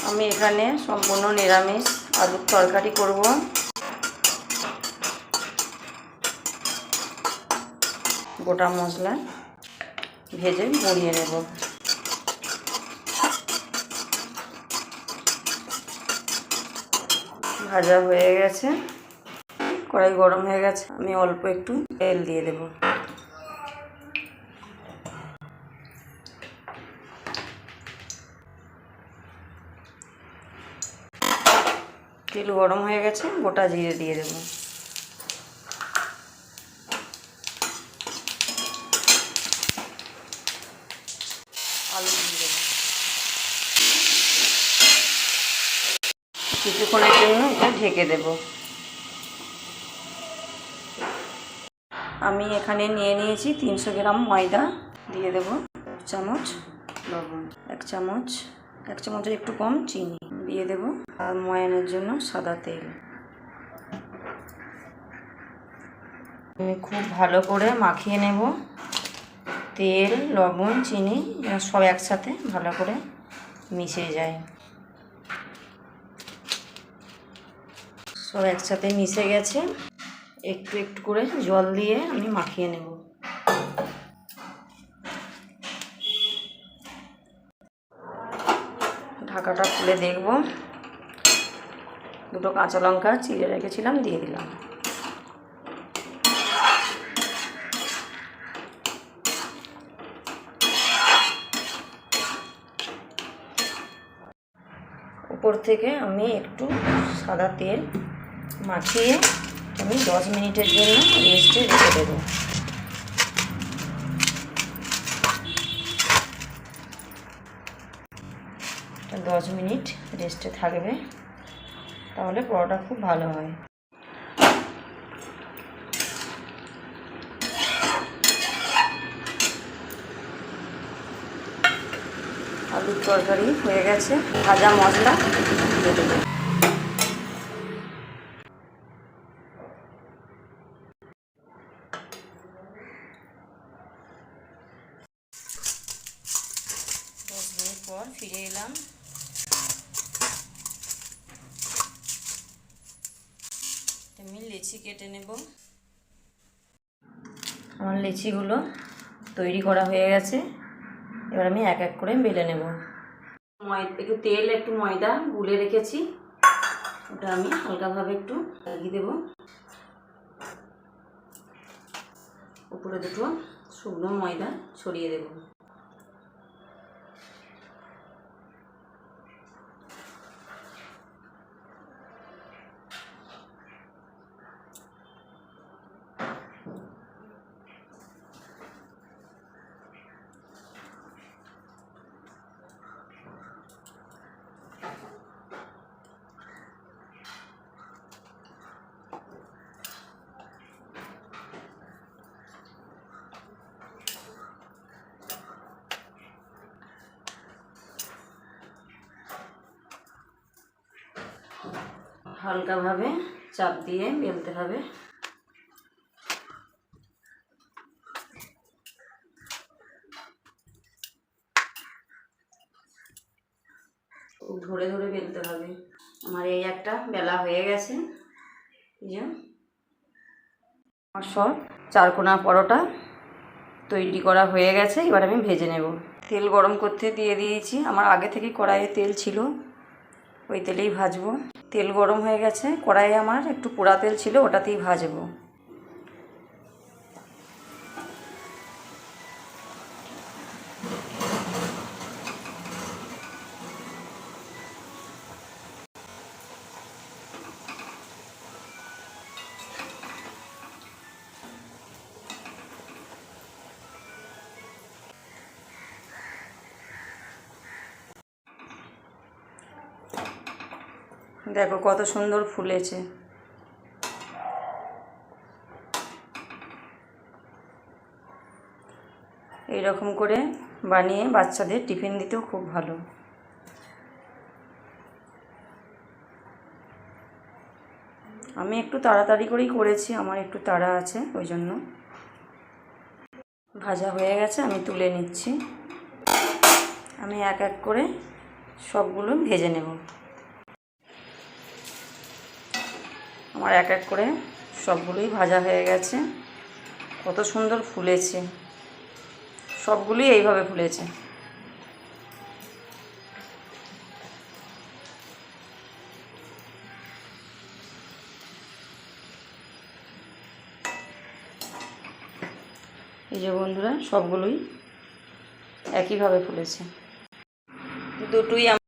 আমি এখানে সম্পূর্ণ নিরামিষ আলুর তরকারি করব। গোটা মশলা ভেজে গড়িয়ে নেব। ভাজা হয়ে গেছে, কড়াই গরম হয়ে গেছে, আমি অল্প একটু তেল দিয়ে দেব। তেল গরম হয়ে গেছে, গোটা জিরে দিয়ে দেব। আলু দিয়ে দেব। কিছুক্ষণের জন্য এটা ঢেকে দেব। আমি এখানে নিয়ে নিয়েছি 300 গ্রাম ময়দা, দিয়ে দেব 1 চামচ লবণ, 1 চামচের একটু কম চিনি দিয়ে দেব, আর ময়ানের জন্য সাদা তেল। আমি খুব ভালো করে মাখিয়ে নেব। তেল, লবণ, চিনি সব একসাথে ভালো করে মিশে যায়। সব একসাথে মিশে গেছে, একটু একটু করে জল দিয়ে আমি মাখিয়ে নেব। ঢাকাটা খুলে দেখব। দুটো কাঁচা লঙ্কা চিড়ে রেখেছিলাম, দিয়ে দিলাম। উপর থেকে আমি একটু সাদা তেল মাখিয়ে আমি 10 মিনিটের জন্য রেস্টে রেখে দেবো। এটা 10 মিনিট রেস্টে থাকবে, তাহলে পরোটা খুব ভালো হয়। আলুর তরকারি হয়ে গেছে, ভাজা মশলা দিয়ে দেবো। পর ফিরে এলাম। আমি লেচি কেটে নেব। আমার লেচিগুলো তৈরি করা হয়ে গেছে, এবার আমি এক এক করে বেলে নেব। একটু তেল, একটু ময়দা গুলে রেখেছি, ওটা আমি হালকাভাবে একটু লাগিয়ে দেব। উপরে দুটো শুকনো ময়দা ছড়িয়ে দেব। হালকাভাবে চাপ দিয়ে বেলতে হবে। খুব ধরে ধরে বেলতে হবে। আমার এই একটা বেলা হয়ে গেছে। আমার সব চারকোনা পরোটা তৈরি করা হয়ে গেছে, এবার আমি ভেজে নেব। তেল গরম করতে দিয়ে দিয়েছি, আমার আগে থেকে কড়াইয়ে তেল ছিল, ওই তেলেই ভাজবো। তেল গরম হয়ে গেছে, কড়াইয়ে আমার একটু পোড়া তেল ছিল, ওটাতেই ভাজবো। দেখো কত সুন্দর ফুলেছে। এইরকম করে বানিয়ে বাচ্চাদের টিফিন দিতেও খুব ভালো। আমি একটু তাড়াতাড়ি করেই করেছি, আমার একটু তাড়া আছে ওই জন্য। ভাজা হয়ে গেছে, আমি তুলে নিচ্ছি। আমি এক এক করে সবগুলো ভেজে নেব। আমার এক এক করে সবগুলোই ভাজা হয়ে গেছে। কত সুন্দর ফুলেছে, সবগুলোই এইভাবে ফুলেছে। এই যে বন্ধুরা, সবগুলোই একইভাবে ফুলেছে। দুটোই